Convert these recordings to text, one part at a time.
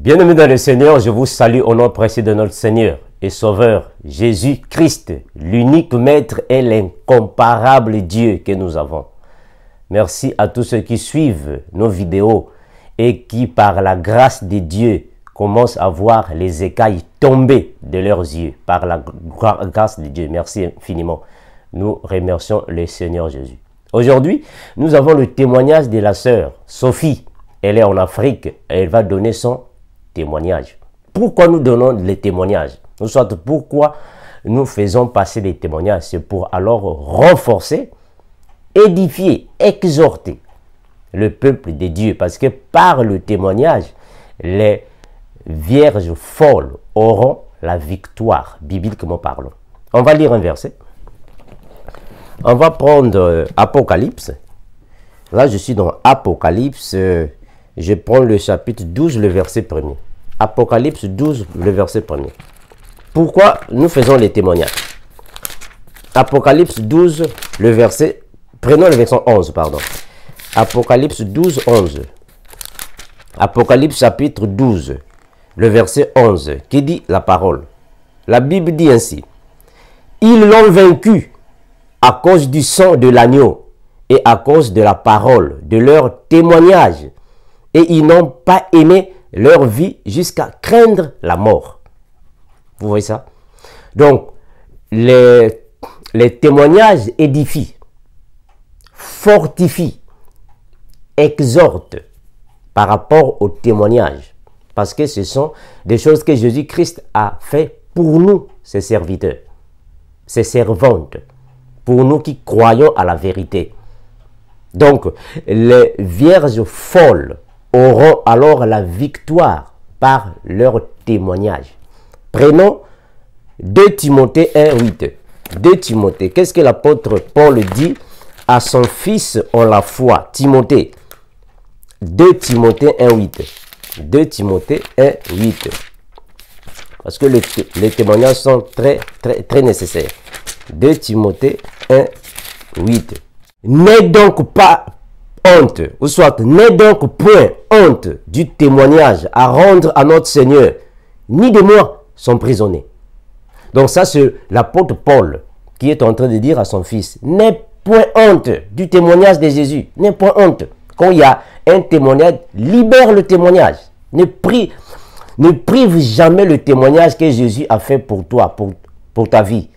Bien-aimés dans le Seigneur, je vous salue au nom précieux de notre Seigneur et Sauveur Jésus-Christ, l'unique Maître et l'incomparable Dieu que nous avons. Merci à tous ceux qui suivent nos vidéos et qui, par la grâce de Dieu, commencent à voir les écailles tomber de leurs yeux. Par la grâce de Dieu, merci infiniment. Nous remercions le Seigneur Jésus. Aujourd'hui, nous avons le témoignage de la sœur Sophie. Elle est en Afrique et elle va donner son témoignage. Pourquoi nous donnons les témoignages? Ou soit pourquoi nous faisons passer les témoignages? C'est pour alors renforcer, édifier, exhorter le peuple de Dieu. Parce que par le témoignage, les vierges folles auront la victoire, bibliquement parlant. On va lire un verset. On va prendre Apocalypse. Là, je suis dans Apocalypse. Je prends le chapitre 12, le verset 1er. Apocalypse 12, le verset 1er. Pourquoi nous faisons les témoignages? Apocalypse 12, le verset... Prenons le verset 11, pardon. Apocalypse 12, 11. Apocalypse chapitre 12, le verset 11, qui dit la parole. La Bible dit ainsi. Ils l'ont vaincu à cause du sang de l'agneau et à cause de la parole, de leur témoignage. Et ils n'ont pas aimé leur vie jusqu'à craindre la mort. Vous voyez ça? Donc, les témoignages édifient, fortifient, exhortent par rapport aux témoignages. Parce que ce sont des choses que Jésus-Christ a fait pour nous, ses serviteurs, ses servantes, pour nous qui croyons à la vérité. Donc, les vierges folles auront alors la victoire par leur témoignage. Prenons 2 Timothée 1, 8. 2 Timothée, qu'est-ce que l'apôtre Paul dit à son fils en la foi, Timothée? 2 Timothée 1, 8. 2 Timothée 1, 8. Parce que les témoignages sont très nécessaires. 2 Timothée 1, 8. N'aie donc pas honte, ou soit n'aie donc point honte du témoignage à rendre à notre Seigneur, ni de moi, son prisonnier. Donc ça, c'est l'apôtre Paul qui est en train de dire à son fils, n'aie point honte du témoignage de Jésus, n'aie point honte. Quand il y a un témoignage, libère le témoignage. Ne prive jamais le témoignage que Jésus a fait pour toi, pour ta vie,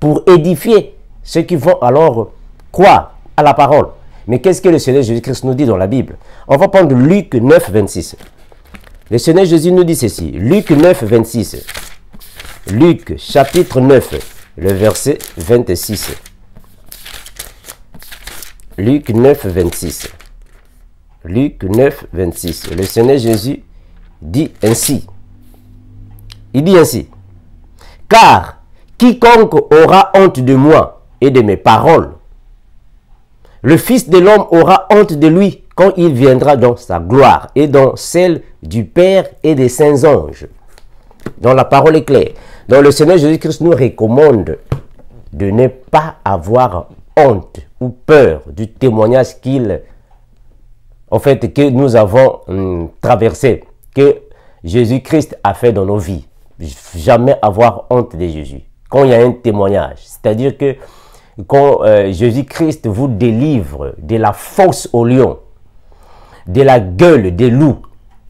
pour édifier ceux qui vont alors croire à la parole. Mais qu'est-ce que le Seigneur Jésus-Christ nous dit dans la Bible? On va prendre Luc 9, 26. Le Seigneur Jésus nous dit ceci. Luc 9, 26. Luc chapitre 9, le verset 26. Luc 9, 26. Luc 9, 26. Le Seigneur Jésus dit ainsi. Il dit ainsi. Car quiconque aura honte de moi et de mes paroles, le Fils de l'homme aura honte de lui quand il viendra dans sa gloire et dans celle du Père et des saints anges. Donc la parole est claire. Donc le Seigneur Jésus-Christ nous recommande de ne pas avoir honte ou peur du témoignage que nous avons traversé, que Jésus-Christ a fait dans nos vies. Jamais avoir honte de Jésus. Quand il y a un témoignage, c'est-à-dire que quand Jésus-Christ vous délivre de la fosse au lion, de la gueule des loups,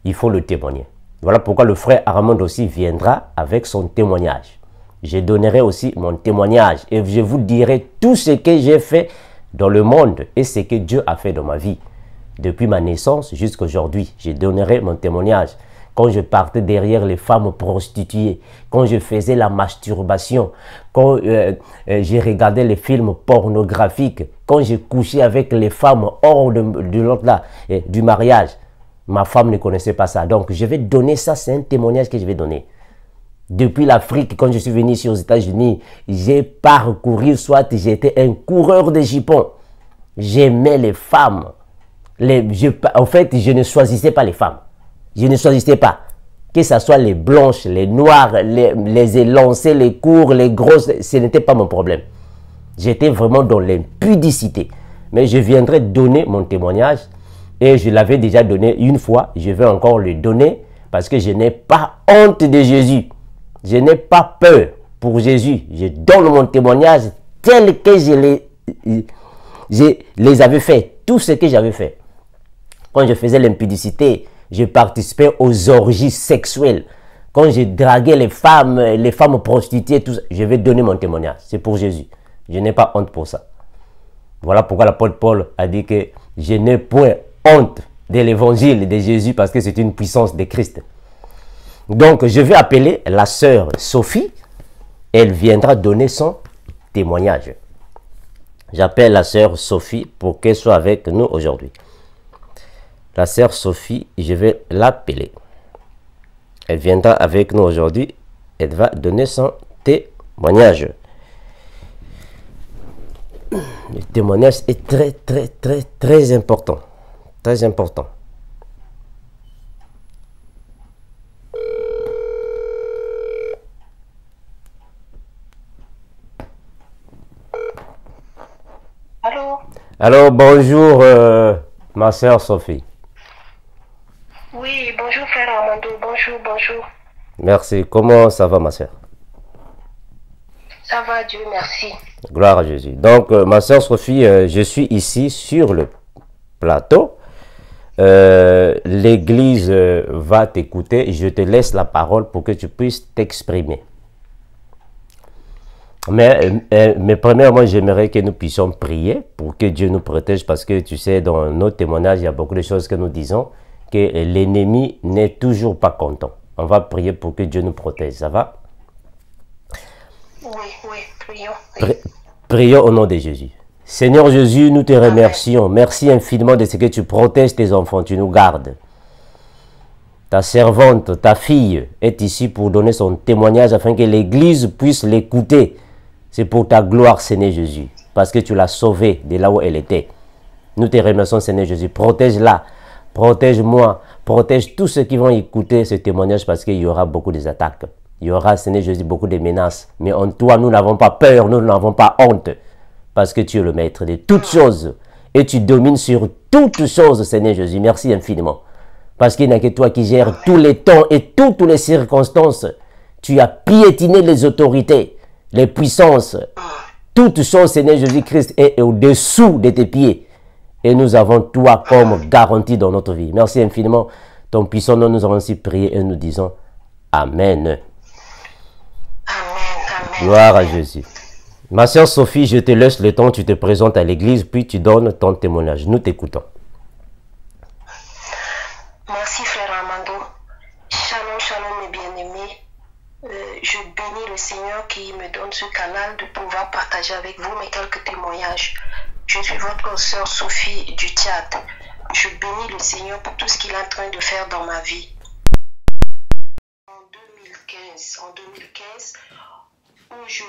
il faut le témoigner. Voilà pourquoi le frère Armand aussi viendra avec son témoignage. Je donnerai aussi mon témoignage et je vous dirai tout ce que j'ai fait dans le monde et ce que Dieu a fait dans ma vie. Depuis ma naissance jusqu'à aujourd'hui, je donnerai mon témoignage. Quand je partais derrière les femmes prostituées, quand je faisais la masturbation, quand je regardais les films pornographiques, quand je couchais avec les femmes hors de l'autre là, du mariage, ma femme ne connaissait pas ça. Donc je vais donner ça, c'est un témoignage que je vais donner. Depuis l'Afrique, quand je suis venu ici aux États-Unis, j'ai parcouru, soit j'étais un coureur de jupons. J'aimais les femmes. En fait, je ne choisissais pas les femmes. Je ne choisissais pas. Que ce soit les blanches, les noires, les élancées, les courts, les grosses, ce n'était pas mon problème. J'étais vraiment dans l'impudicité. Mais je viendrai donner mon témoignage. Et je l'avais déjà donné une fois. Je vais encore le donner parce que je n'ai pas honte de Jésus. Je n'ai pas peur pour Jésus. Je donne mon témoignage tel que je les avais fait. Tout ce que j'avais fait. Quand je faisais l'impudicité, je participais aux orgies sexuelles. Quand je draguais les femmes prostituées, tout ça, je vais donner mon témoignage. C'est pour Jésus. Je n'ai pas honte pour ça. Voilà pourquoi l'apôtre Paul a dit que je n'ai point honte de l'évangile de Jésus parce que c'est une puissance de Christ. Donc, je vais appeler la sœur Sophie. Elle viendra donner son témoignage. J'appelle la sœur Sophie pour qu'elle soit avec nous aujourd'hui. La sœur Sophie, je vais l'appeler. Elle viendra avec nous aujourd'hui. Elle va donner son témoignage. Le témoignage est très important. Très important. Allô? Alors, bonjour, ma sœur Sophie. Oui, bonjour frère Armando. Bonjour. Merci. Comment ça va, ma sœur? Ça va, Dieu merci. Gloire à Jésus. Donc, ma sœur Sophie, je suis ici sur le plateau. L'église va t'écouter. Je te laisse la parole pour que tu puisses t'exprimer. Mais premièrement, j'aimerais que nous puissions prier pour que Dieu nous protège parce que tu sais, dans nos témoignages, il y a beaucoup de choses que nous disons que l'ennemi n'est toujours pas content. On va prier pour que Dieu nous protège. Ça va? Oui, prions. Prions au nom de Jésus. Seigneur Jésus, nous te remercions. Merci infiniment de ce que tu protèges tes enfants, tu nous gardes. Ta servante, ta fille est ici pour donner son témoignage afin que l'Église puisse l'écouter. C'est pour ta gloire, Seigneur Jésus, parce que tu l'as sauvée de là où elle était. Nous te remercions, Seigneur Jésus. Protège-la, protège-moi, protège tous ceux qui vont écouter ce témoignage parce qu'il y aura beaucoup d'attaques. Il y aura, Seigneur Jésus, beaucoup de menaces. Mais en toi, nous n'avons pas peur, nous n'avons pas honte. Parce que tu es le maître de toutes choses. Et tu domines sur toutes choses, Seigneur Jésus. Merci infiniment. Parce qu'il n'y a que toi qui gères tous les temps et toutes les circonstances. Tu as piétiné les autorités, les puissances. Toutes choses, Seigneur Jésus-Christ, est au-dessous de tes pieds. Et nous avons toi comme garantie dans notre vie. Merci infiniment. Ton puissant nom, nous avons ainsi prié et nous disons Amen. Gloire à Jésus. Ma sœur Sophie, je te laisse le temps, tu te présentes à l'église, puis tu donnes ton témoignage. Nous t'écoutons. Merci frère Armando. Shalom mes bien-aimés. Je bénis le Seigneur qui me donne ce canal de pouvoir partager avec vous mes quelques témoignages. Je suis votre sœur Sophie du Tchad. Je bénis le Seigneur pour tout ce qu'il est en train de faire dans ma vie. En 2015, où je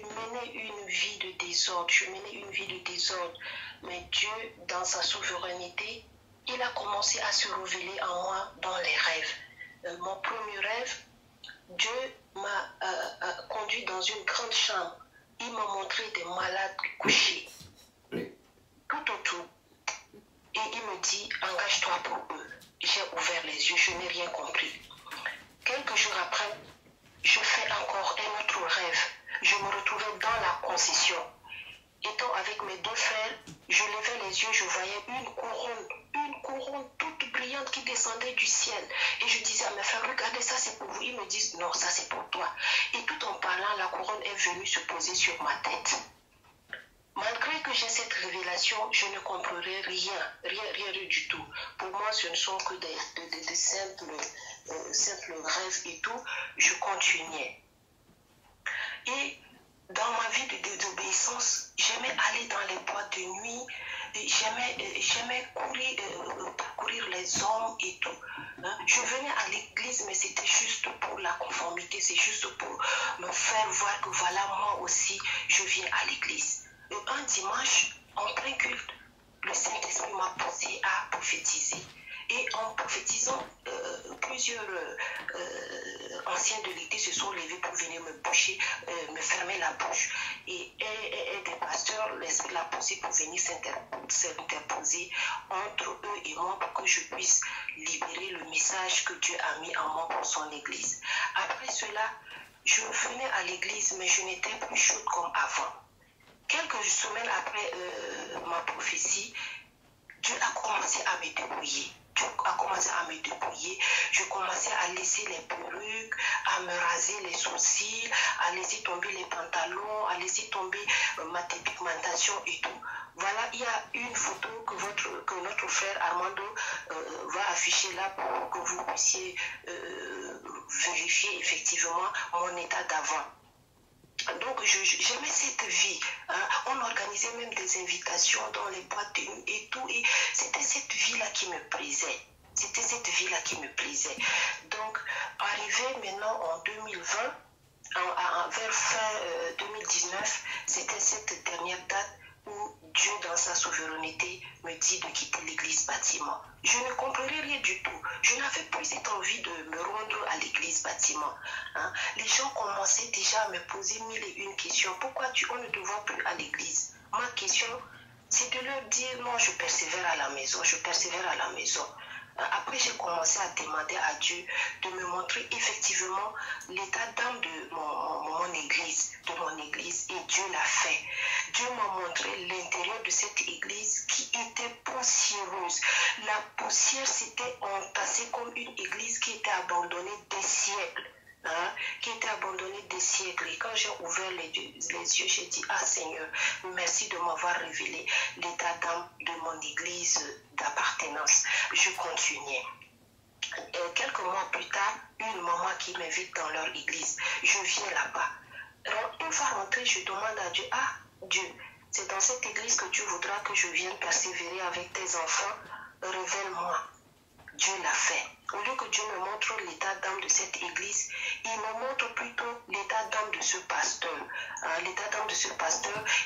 menais une vie de désordre. Mais Dieu, dans sa souveraineté, il a commencé à se révéler en moi dans les rêves. Mon premier rêve, Dieu m'a conduit dans une grande chambre. Il m'a montré des malades couchés, tout autour. Et il me dit, engage-toi pour eux. J'ai ouvert les yeux, je n'ai rien compris. Quelques jours après, je fais encore un autre rêve. Je me retrouvais dans la concession. Étant avec mes deux frères, je levais les yeux, je voyais une couronne toute brillante qui descendait du ciel. Et je disais à mes frères, regardez, ça c'est pour vous. Ils me disent, non, ça c'est pour toi. Et tout en parlant, la couronne est venue se poser sur ma tête. Malgré que j'ai cette révélation, je ne comprenais rien du tout. Pour moi, ce ne sont que des simples rêves et tout. Je continuais. Et dans ma vie de désobéissance, j'aimais aller dans les boîtes de nuit, j'aimais parcourir les hommes et tout. Je venais à l'église, mais c'était juste pour la conformité, c'est juste pour me faire voir que voilà, moi aussi, je viens à l'église. Un dimanche, en plein culte, le Saint-Esprit m'a poussé à prophétiser. Et en prophétisant, anciens de l'été se sont levés pour venir me boucher, me fermer la bouche. Et des pasteurs, l'esprit l'a poussé pour venir s'interposer entre eux et moi pour que je puisse libérer le message que Dieu a mis en moi pour son église. Après cela, je venais à l'église, mais je n'étais plus chaude comme avant. Quelques semaines après ma prophétie, Dieu a commencé à me débrouiller. Je commençais à laisser les perruques, à me raser les sourcils, à laisser tomber les pantalons, à laisser tomber ma dépigmentation et tout. Voilà, il y a une photo que notre frère Armando va afficher là pour que vous puissiez vérifier effectivement mon état d'avant. Donc, j'aimais cette vie. Hein. On organisait même des invitations dans les boîtes de nuit et tout. Et c'était cette vie-là qui me plaisait. Donc, arrivé maintenant en 2020, vers fin 2019, c'était cette dernière date où Dieu, dans sa souveraineté, me dit de quitter l'église bâtiment. Je ne comprenais rien du tout. Je n'avais plus cette envie de me rendre à l'église bâtiment. Hein. Les gens commençaient déjà à me poser mille et une questions. Pourquoi on ne te voit plus à l'église? Ma question, c'est de leur dire non, je persévère à la maison. Après, j'ai commencé à demander à Dieu de me montrer effectivement l'état d'âme de mon église, et Dieu l'a fait. Dieu m'a montré l'intérieur de cette église qui était poussiéreuse. La poussière s'était entassée comme une église qui était abandonnée des siècles. Hein, Et quand j'ai ouvert les yeux, j'ai dit, ah Seigneur, merci de m'avoir révélé l'état d'âme de mon église d'appartenance. Je continuais. Et quelques mois plus tard, une maman qui m'invite dans leur église. Je viens là-bas. Alors, une fois rentrée, je demande à Dieu, ah Dieu, c'est dans cette église que tu voudras que je vienne persévérer avec tes enfants. Révèle-moi. Dieu l'a fait. Au lieu que Dieu me montre l'état d'âme de cette église, il me montre plutôt l'état d'âme de ce pasteur.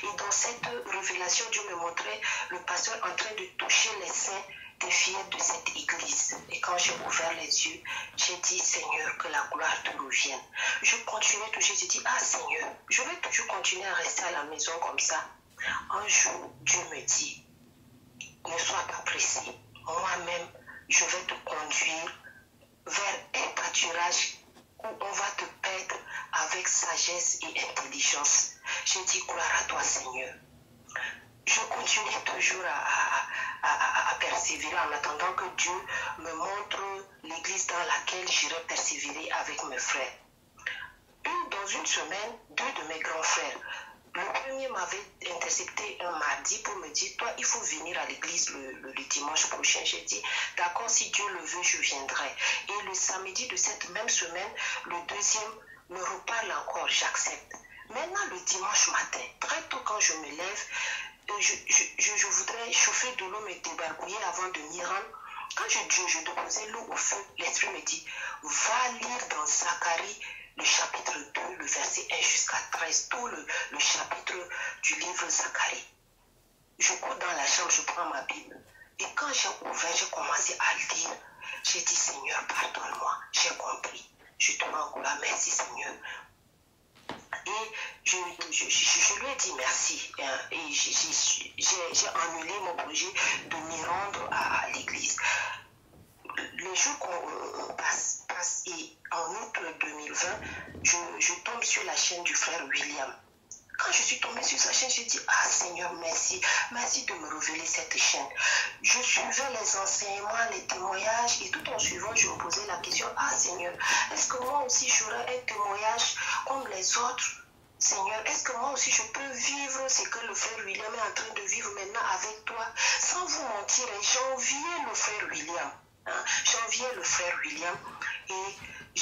Et dans cette révélation, Dieu me montrait le pasteur en train de toucher les seins des filles de cette église. Et quand j'ai ouvert les yeux, j'ai dit, Seigneur, que la gloire te revienne. Je continuais toujours, j'ai dit, ah Seigneur, je vais toujours continuer à rester à la maison comme ça. Un jour, Dieu me dit, ne sois pas pressé. Moi-même, je vais te conduire vers un pâturage où on va te paître avec sagesse et intelligence. J'ai dit, gloire à toi, Seigneur. Je continue toujours à persévérer en attendant que Dieu me montre l'église dans laquelle j'irai persévérer avec mes frères. Dans une semaine, deux de mes grands frères, le premier m'avait intercepté un mardi pour me dire, toi, il faut venir à l'église le dimanche prochain. J'ai dit, d'accord, si Dieu le veut, je viendrai. Et le samedi de cette même semaine, le deuxième me reparle encore, j'accepte. Maintenant, le dimanche matin, très tôt quand je me lève, je voudrais chauffer de l'eau, me débarbouiller avant de m'y rendre. Quand je déposais l'eau au feu, l'esprit me dit, va lire dans Zacharie, le chapitre 2, le verset 1 jusqu'à 13, tout le chapitre du livre Zacharie. Je cours dans la chambre, je prends ma Bible. Et quand j'ai ouvert, j'ai commencé à lire. J'ai dit, Seigneur, pardonne-moi, j'ai compris. Je te rends gloire, merci Seigneur. Et je lui ai dit merci. Et j'ai annulé mon projet de m'y rendre à l'église. Les jours qu'on passe et en août 2020, je tombe sur la chaîne du frère William. Quand je suis tombée sur sa chaîne, j'ai dit, ah Seigneur, merci de me révéler cette chaîne. Je suivais les enseignements, les témoignages, et tout en suivant, je me posais la question, ah Seigneur, est-ce que moi aussi j'aurai un témoignage comme les autres? Seigneur, est-ce que moi aussi je peux vivre ce que le frère William est en train de vivre maintenant avec toi? Sans vous mentir, j'enviais le frère William. J'enviais le frère William et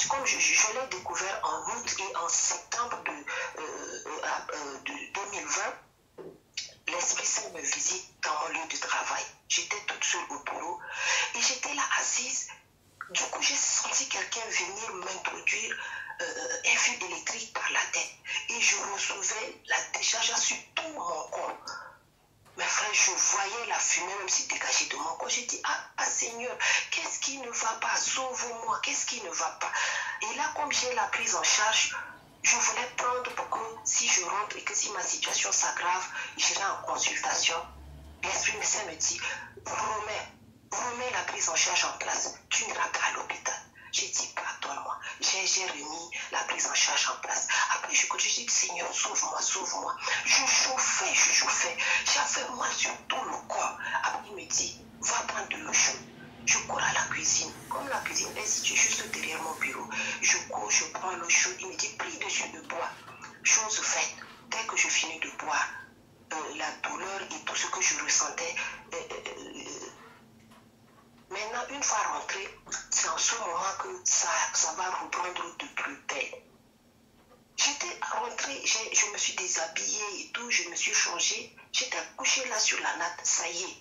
comme je l'ai découvert en août et en septembre de 2020, l'Esprit Saint me visite dans mon lieu de travail. J'étais toute seule au bureau et j'étais là assise. Du coup, j'ai senti quelqu'un venir m'introduire un fil électrique par la tête et je recevais la décharge sur tout mon corps. Mes frères je voyais la fumée même se dégager de mon corps. J'ai dit, ah Seigneur, qu'est-ce qui ne va pas? Sauve-moi, qu'est-ce qui ne va pas? Et là, comme j'ai la prise en charge, je voulais prendre pour que si je rentre et que si ma situation s'aggrave, j'irai en consultation. L'Esprit Saint me dit, remets la prise en charge en place. Tu n'iras pas à l'hôpital. J'ai dit, pardonne-moi. J'ai remis la prise en charge en place. Après, je dis, Seigneur, sauve-moi, sauve-moi. Je chauffais. J'avais mal sur tout le corps. Après, il me dit, va prendre de l'eau chaude. Je cours à la cuisine. Comme la cuisine est située juste derrière mon bureau, je cours, je prends l'eau chaude. Il me dit, prie dessus de boire. Chose faite. Dès que je finis de boire, la douleur et tout ce que je ressentais, maintenant, une fois rentré, c'est en ce moment que ça va reprendre de plus belle. J'étais rentrée, je me suis déshabillée et tout, je me suis changée. J'étais couchée là sur la natte, ça y est.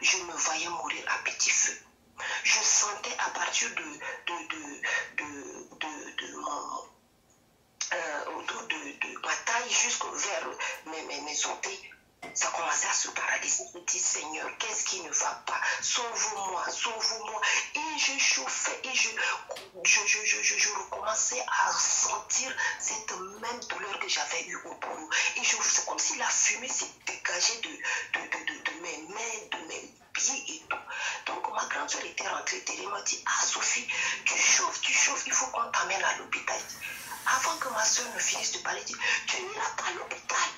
Je me voyais mourir à petit feu. Je sentais à partir de ma taille jusqu'au vers mes orteils. Ça commençait à se paralyser. Je me dis, Seigneur, qu'est-ce qui ne va pas? Sauve-moi, sauve-moi. Et je chauffais et je recommençais à sentir cette même douleur que j'avais eue au bout. Et c'est comme si la fumée s'est dégagée de mes mains, de mes pieds et tout. Donc ma grande soeur était rentrée derrière moi et m'a dit, ah Sophie, tu chauffes, il faut qu'on t'amène à l'hôpital. Avant que ma soeur ne finisse de parler, elle dit, tu n'iras pas à l'hôpital.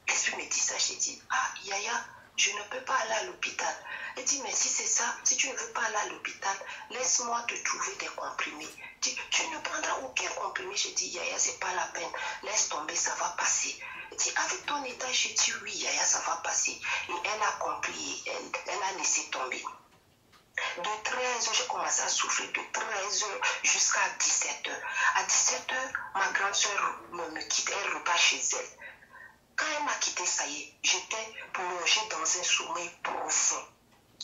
L'Esprit me dit ça, j'ai dit, ah Yaya, je ne peux pas aller à l'hôpital. Elle dit, mais si c'est ça, si tu ne veux pas aller à l'hôpital, laisse-moi te trouver des comprimés. Elle dit, tu ne prendras aucun comprimé. J'ai dit, Yaya, c'est pas la peine, laisse tomber, ça va passer. Elle dit, avec ton état, j'ai dit, oui Yaya, ça va passer. Et elle a compris, elle a laissé tomber. De 13h, j'ai commencé à souffrir de 13h jusqu'à 17h. À 17h, ma grande soeur me quitte, elle repart chez elle. Quand elle m'a quitté, ça y est, j'étais plongée dans un sommeil profond.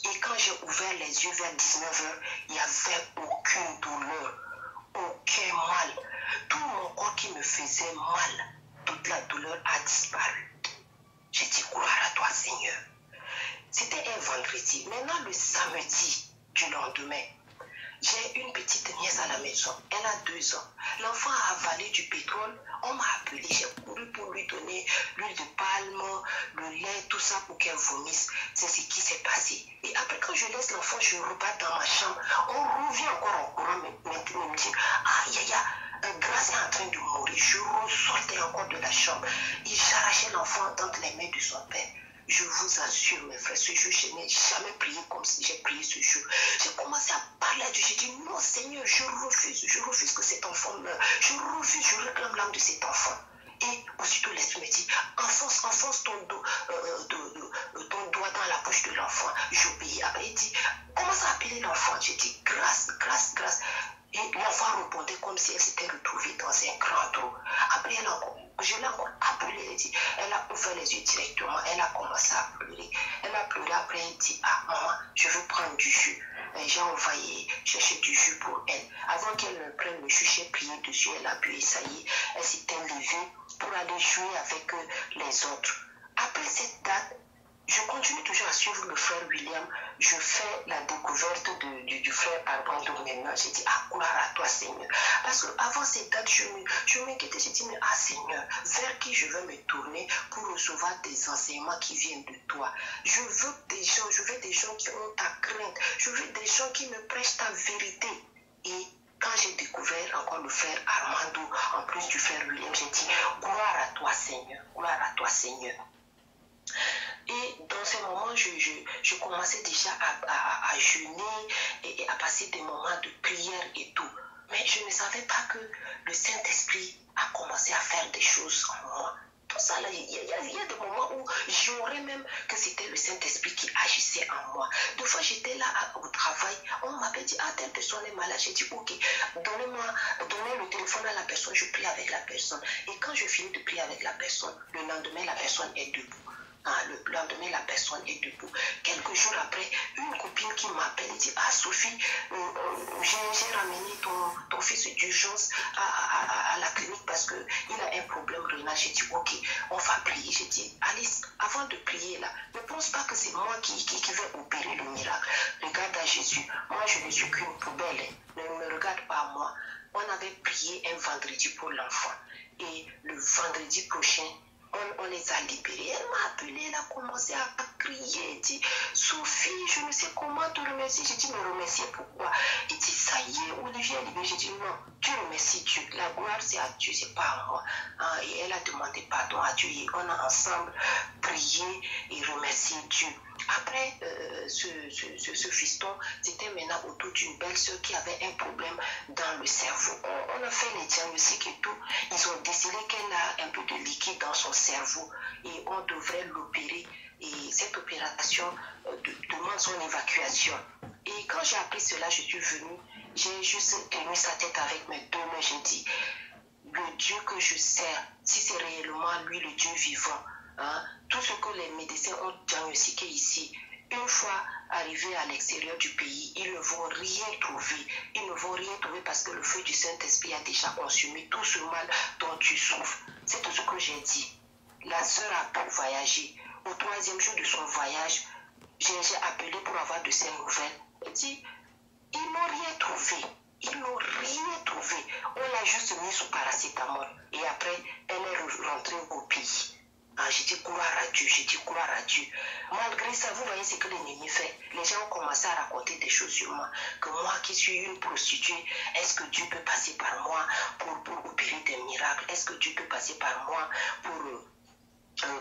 Et quand j'ai ouvert les yeux vers 19h, il n'y avait aucune douleur, aucun mal. Tout mon corps qui me faisait mal, toute la douleur a disparu. J'ai dit, gloire à toi Seigneur. C'était un vendredi. Maintenant, le samedi du lendemain, j'ai une petite nièce à la maison. Elle a 2 ans. L'enfant a avalé du pétrole. On m'a appelé. J'ai couru pour lui donner l'huile de palme, le lait, tout ça pour qu'elle vomisse. C'est ce qui s'est passé. Et après, quand je laisse l'enfant, je repars dans ma chambre. On revient encore en courant, me dit, ah, Yaya, Grâce est en train de mourir. Je ressortais encore de la chambre. Et j'arrachais l'enfant entre les mains de son père. Je vous assure, mes frères, ce jour, je n'ai jamais prié comme si j'ai prié ce jour. J'ai commencé à parler à Dieu. J'ai dit, non, Seigneur, je refuse que cet enfant meure. Je réclame l'âme de cet enfant. Et aussitôt, l'Esprit me dit, enfonce ton doigt dans la bouche de l'enfant. J'obéis. Après, il dit, commence à appeler l'enfant. J'ai dit, grâce, grâce, grâce. Et l'enfant répondait comme si elle s'était retrouvée dans un grand trou. Après, je l'ai encore appelée. Elle a ouvert les yeux directement. Elle a commencé à pleurer. Elle a pleuré. Après, elle dit, ah, maman, je veux prendre du jus. J'ai envoyé chercher du jus pour elle. Avant qu'elle ne prenne le jus, j'ai prié dessus. Elle a bu et ça y est. Elle s'était levée pour aller jouer avec les autres. Après cette date, je continue toujours à suivre le frère William. Je fais la découverte du frère Armando maintenant. J'ai dit, ah, gloire à toi, Seigneur. Parce qu'avant cette date, je m'inquiétais. J'ai dit, mais ah, Seigneur, vers qui je vais me tourner pour recevoir des enseignements qui viennent de toi. Je veux des gens qui ont ta crainte. Je veux des gens qui me prêchent ta vérité. Et quand j'ai découvert encore le frère Armando, en plus du frère William, j'ai dit, gloire à toi, Seigneur. Gloire à toi, Seigneur. Et dans ces moments, je commençais déjà à jeûner et à passer des moments de prière et tout. Mais je ne savais pas que le Saint-Esprit a commencé à faire des choses en moi. Tout ça, là, il y a des moments où j'ignorais même que c'était le Saint-Esprit qui agissait en moi. Des fois, j'étais là au travail, on m'avait dit, ah, telle personne est malade. J'ai dit, ok, donnez le téléphone à la personne, je prie avec la personne. Et quand je finis de prier avec la personne, le lendemain, la personne est debout. Le lendemain, la personne est debout. Quelques jours après, une copine qui m'appelle et dit, ah Sophie, j'ai ramené ton fils d'urgence à la clinique parce qu'il a un problème rénal. J'ai dit, ok, on va prier. J'ai dit, Alice, avant de prier là, ne pense pas que c'est moi qui vais opérer le miracle. Regarde à Jésus. Moi, je ne suis qu'une poubelle. Ne me regarde pas à moi. On avait prié un vendredi pour l'enfant. Et le vendredi prochain, on les a libérés. Elle m'a appelé, elle a commencé à crier. Elle dit, Sophie, je ne sais comment te remercier. J'ai dit, me remercier pourquoi? Elle dit, ça y est, Olivier est libéré. J'ai dit, non, tu remercies Dieu. La gloire, c'est à Dieu, c'est pas à moi. Et elle a demandé pardon à Dieu. Et on a ensemble prié et remercié Dieu. Après ce fiston, c'était maintenant autour d'une belle sœur qui avait un problème dans le cerveau. On a fait les diagnostics et tout. Ils ont décidé qu'elle a un peu de liquide dans son cerveau et on devrait l'opérer. Et cette opération demande son évacuation. Et quand j'ai appris cela, je suis venue. J'ai juste tenu sa tête avec mes deux mains. J'ai dit, le Dieu que je sers, si c'est réellement lui, le Dieu vivant, tout ce que les médecins ont diagnostiqué ici, une fois arrivés à l'extérieur du pays, ils ne vont rien trouver. Ils ne vont rien trouver parce que le feu du Saint-Esprit a déjà consumé tout ce mal dont tu souffres. C'est tout ce que j'ai dit. La sœur a pu voyager. Au 3e jour de son voyage, j'ai appelé pour avoir de ses nouvelles. Elle dit, ils n'ont rien trouvé. Ils n'ont rien trouvé. On l'a juste mis sous paracétamol. Et après, elle est rentrée au pays. J'ai dit gloire à Dieu, j'ai dit gloire à Dieu. Malgré ça, vous voyez ce que l'ennemi fait. Les gens ont commencé à raconter des choses sur moi. Que moi qui suis une prostituée, est-ce que Dieu peut passer par moi pour opérer des miracles? Est-ce que Dieu peut passer par moi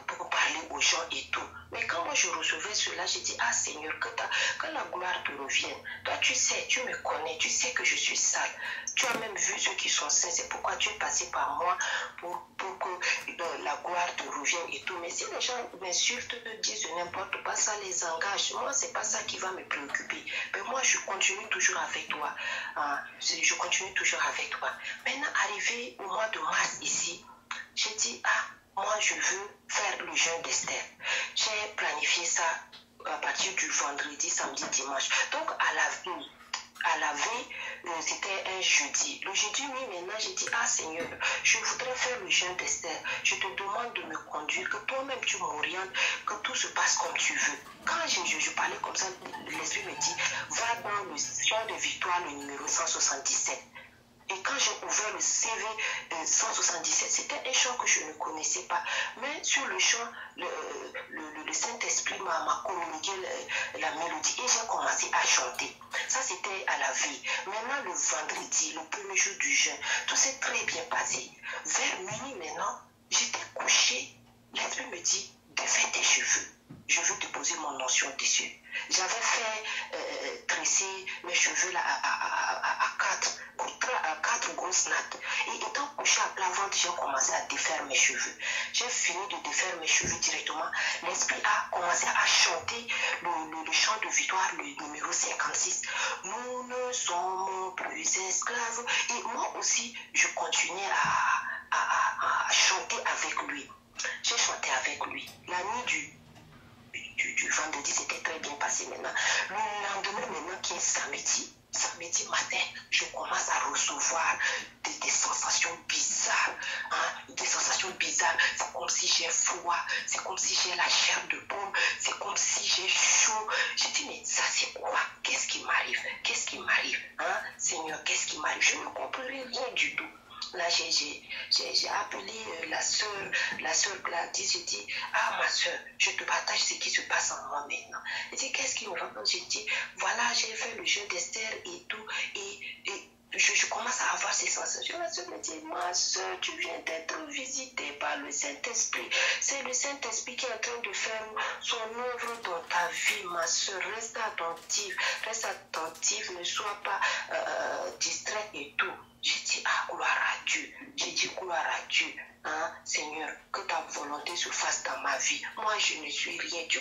pour parler aux gens et tout? Mais quand moi je recevais cela, j'ai dit, ah Seigneur, que la gloire te revienne. Toi tu sais, tu me connais, tu sais que je suis sale. Tu as même vu ceux qui sont saints, c'est pourquoi tu es passé par moi pour que la gloire te revienne et tout. Mais si les gens m'insultent, disent n'importe quoi, ça les engage. Moi, c'est pas ça qui va me préoccuper. Mais moi, je continue toujours avec toi. Je continue toujours avec toi. Maintenant, arrivé au mois de mars ici, j'ai dit, moi, je veux faire le jeûne d'Esther. J'ai planifié ça à partir du vendredi, samedi, dimanche. Donc, à la veille, c'était un jeudi. Le jeudi, oui, maintenant, j'ai dit, Seigneur, je voudrais faire le jeûne d'Esther. Je te demande de me conduire, que toi-même tu m'orientes, que tout se passe comme tu veux. Quand je parlais comme ça, l'Esprit me dit, va dans le chant de victoire, le numéro 177. Et quand j'ai ouvert le CV 177, c'était un chant que je ne connaissais pas. Mais sur le chant, le Saint-Esprit m'a communiqué la mélodie et j'ai commencé à chanter. Ça, c'était à la veille. Maintenant, le vendredi, le premier jour du jeûne, tout s'est très bien passé. Vers minuit maintenant, j'étais couchée. L'Esprit me dit, défais tes cheveux. Je veux te poser mon notion dessus. J'avais fait tresser mes cheveux là à quatre grosses nattes. Et étant couché à plat ventre, j'ai commencé à défaire mes cheveux. J'ai fini de défaire mes cheveux directement. L'Esprit a commencé à chanter le chant de victoire, le numéro 56. Nous ne sommes plus esclaves. Et moi aussi, je continuais à chanter avec lui. J'ai chanté avec lui. La nuit du vendredi, c'était très bien passé maintenant. Le lendemain, maintenant, qui est samedi matin, je commence à recevoir des sensations bizarres. Des sensations bizarres. C'est comme si j'ai froid, c'est comme si j'ai la chair de pomme, c'est comme si j'ai chaud. Je dis, mais ça c'est quoi? Qu'est-ce qui m'arrive? Qu'est-ce qui m'arrive? Seigneur, qu'est-ce qui m'arrive? Je ne comprenais rien du tout. Là, j'ai appelé la sœur Gladys. J'ai dit, ma sœur, je te partage ce qui se passe en moi maintenant. Elle dit, qu'est-ce qui me raconte? J'ai dit, voilà, j'ai fait le jeu d'Esther et tout, et je commence à avoir ces sensations. La sœur me dit, ma sœur, tu viens d'être visitée par le Saint-Esprit. C'est le Saint-Esprit qui est en train de faire son œuvre dans ta vie, ma sœur. Reste attentive, ne sois pas distraite et tout. J'ai dit, gloire à Dieu. J'ai dit, gloire à Dieu. Seigneur, que ta volonté se fasse dans ma vie. Moi, je ne suis rien. Tu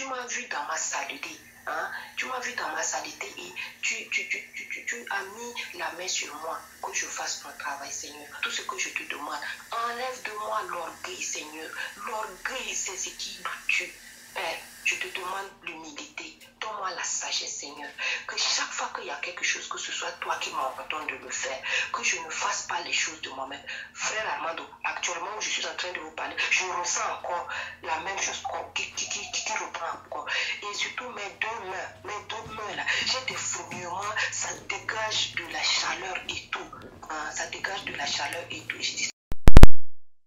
m'as vu dans ma saluté. Hein? Tu m'as vu dans ma saleté et tu as mis la main sur moi, que je fasse mon travail, Seigneur. Tout ce que je te demande, enlève de moi l'orgueil, Seigneur. L'orgueil, c'est ce qui nous tue. Père, je te demande l'humilité. Donne-moi la sagesse, Seigneur. Que chaque fois qu'il y a quelque chose, que ce soit toi qui m'ordonne de le faire, que je ne fasse pas les choses de moi-même. Frère Armando, actuellement où je suis en train de vous parler, je ressens encore la même chose qui reprend encore. Et surtout mes deux mains là, j'ai des fourmillements, ça dégage de la chaleur et tout. Hein, ça dégage de la chaleur et tout. Je dis,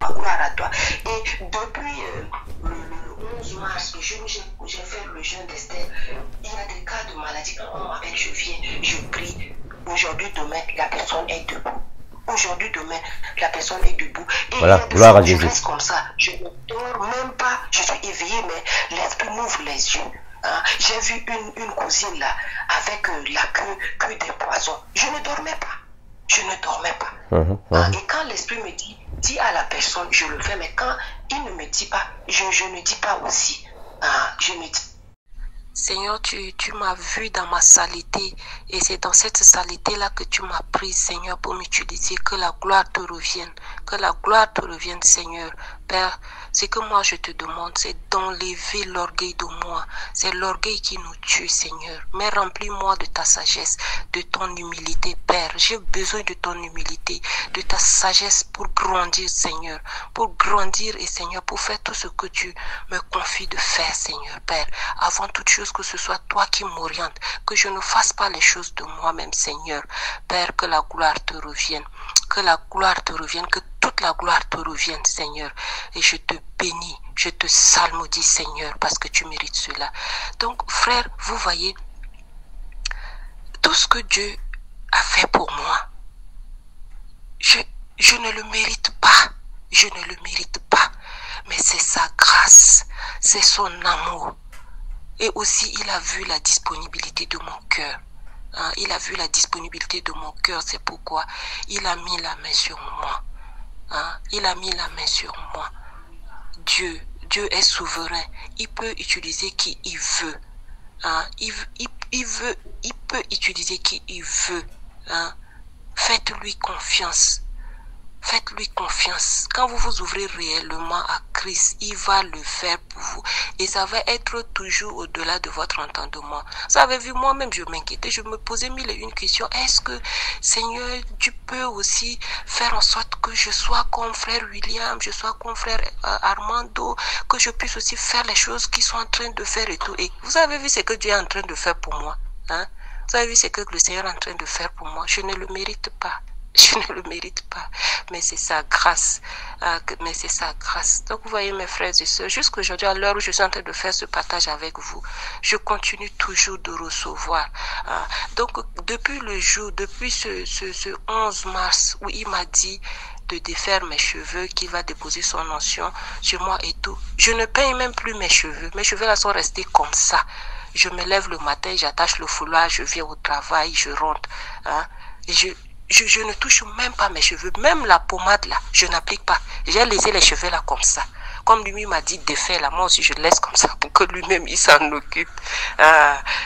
gloire à toi. Et depuis le 11 mars, le jour où j'ai fait le jeûne d'Esther, il y a des cas de maladie. Quand on m'appelle, je viens, je prie. Aujourd'hui, demain, la personne est debout. Aujourd'hui, demain, la personne est debout. Et voilà, gloire à Jésus. Je reste comme ça. Je ne dors même pas. Je suis éveillée, mais l'esprit m'ouvre les yeux. Hein? J'ai vu une cousine là, avec la queue des poisons. Je ne dormais pas. Je ne dormais pas. Et quand l'esprit me dit, dis à la personne, je le fais, mais quand il ne me dit pas, je ne dis pas aussi. Je me dis, Seigneur, tu m'as vu dans ma saleté et c'est dans cette saleté-là que tu m'as prise, Seigneur, pour m'utiliser. Que la gloire te revienne. Que la gloire te revienne, Seigneur. Père, ce que moi je te demande, c'est d'enlever l'orgueil de moi. C'est l'orgueil qui nous tue, Seigneur. Mais remplis-moi de ta sagesse, de ton humilité, Père. J'ai besoin de ton humilité, de ta sagesse pour grandir, Seigneur. Pour grandir et, Seigneur, pour faire tout ce que tu me confies de faire, Seigneur, Père. Avant toute chose, que ce soit toi qui m'oriente, que je ne fasse pas les choses de moi-même, Seigneur. Père, que la gloire te revienne. Que la gloire te revienne, que toute la gloire te revienne, Seigneur. Et je te bénis, je te salmodie, Seigneur, parce que tu mérites cela. Donc, frère, vous voyez, tout ce que Dieu a fait pour moi, je ne le mérite pas. Je ne le mérite pas. Mais c'est sa grâce, c'est son amour. Et aussi, il a vu la disponibilité de mon cœur. Il a vu la disponibilité de mon cœur. C'est pourquoi il a mis la main sur moi. Il a mis la main sur moi. Dieu est souverain. Il peut utiliser qui il veut. Il peut utiliser qui il veut. Faites-lui confiance. Faites-lui confiance. Quand vous vous ouvrez réellement à Christ, il va le faire pour vous. Et ça va être toujours au-delà de votre entendement. Vous avez vu, moi-même, je m'inquiétais. Je me posais mille et une questions. Est-ce que, Seigneur, tu peux aussi faire en sorte que je sois comme frère William, je sois comme frère Armando, que je puisse aussi faire les choses qu'ils sont en train de faire et tout. Et vous avez vu ce que Dieu est en train de faire pour moi. Vous avez vu ce que le Seigneur est en train de faire pour moi. Je ne le mérite pas. Je ne le mérite pas, mais c'est sa grâce. Mais c'est sa grâce. Donc vous voyez mes frères et sœurs, jusqu'aujourd'hui, à l'heure où je suis en train de faire ce partage avec vous, je continue toujours de recevoir. Donc depuis le jour, depuis ce 11 mars où il m'a dit de défaire mes cheveux, qu'il va déposer son onction sur moi et tout, je ne peins même plus mes cheveux. Mes cheveux là sont restés comme ça. Je me lève le matin, j'attache le foulard, je viens au travail, je rentre. Je ne touche même pas mes cheveux. Même la pommade là, je n'applique pas. J'ai laissé les cheveux là comme ça. Comme lui m'a dit de faire là, moi aussi je laisse comme ça pour que lui-même il s'en occupe.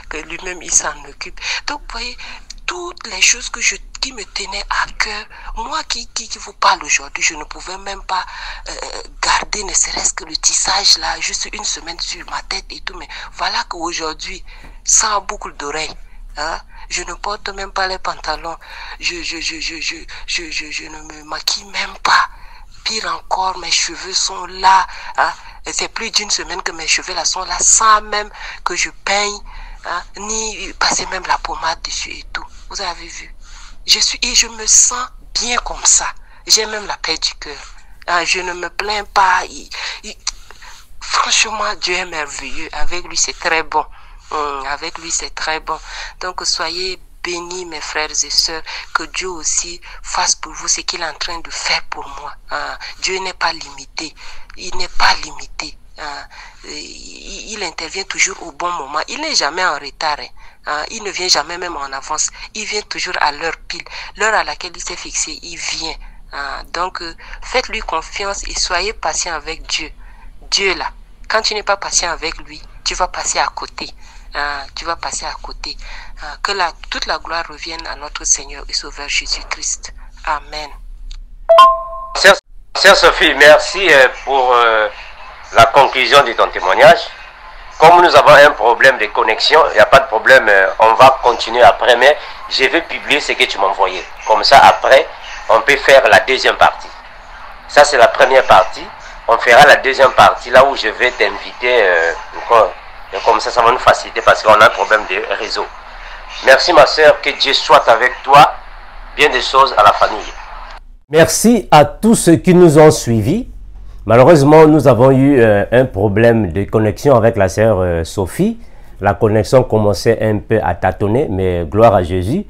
Que lui-même il s'en occupe. Donc vous voyez, toutes les choses qui me tenaient à cœur, moi qui vous parle aujourd'hui, je ne pouvais même pas garder ne serait-ce que le tissage là, juste une semaine sur ma tête et tout. Mais voilà qu'aujourd'hui, sans boucle d'oreille, je ne porte même pas les pantalons. Je ne me maquille même pas. Pire encore, mes cheveux sont là. C'est plus d'une semaine que mes cheveux là sont là, sans même que je peigne, ni passer même la pommade dessus et tout. Vous avez vu. Je me sens bien comme ça. J'ai même la paix du cœur. Je ne me plains pas. Franchement, Dieu est merveilleux. Avec lui, c'est très bon. Avec lui, c'est très bon. Donc, soyez bénis, mes frères et sœurs, que Dieu aussi fasse pour vous ce qu'il est en train de faire pour moi. Dieu n'est pas limité. Il n'est pas limité. Il intervient toujours au bon moment. Il n'est jamais en retard. Il ne vient jamais même en avance. Il vient toujours à l'heure pile. L'heure à laquelle il s'est fixé, il vient. Donc, faites-lui confiance et soyez patient avec Dieu. Dieu là, quand tu n'es pas patient avec lui, tu vas passer à côté. tu vas passer à côté. Que toute la gloire revienne à notre Seigneur et Sauveur Jésus-Christ. Amen. Sœur Sophie, merci pour la conclusion de ton témoignage. Comme nous avons un problème de connexion, il n'y a pas de problème, on va continuer après, mais je vais publier ce que tu m'as envoyé. Comme ça, après, on peut faire la deuxième partie. Ça, c'est la première partie. On fera la deuxième partie, là où je vais t'inviter encore. Et comme ça va nous faciliter parce qu'on a un problème de réseau. Merci ma soeur, que Dieu soit avec toi. Bien des choses à la famille. Merci à tous ceux qui nous ont suivis. Malheureusement, nous avons eu un problème de connexion avec la sœur Sophie. La connexion commençait un peu à tâtonner, mais gloire à Jésus.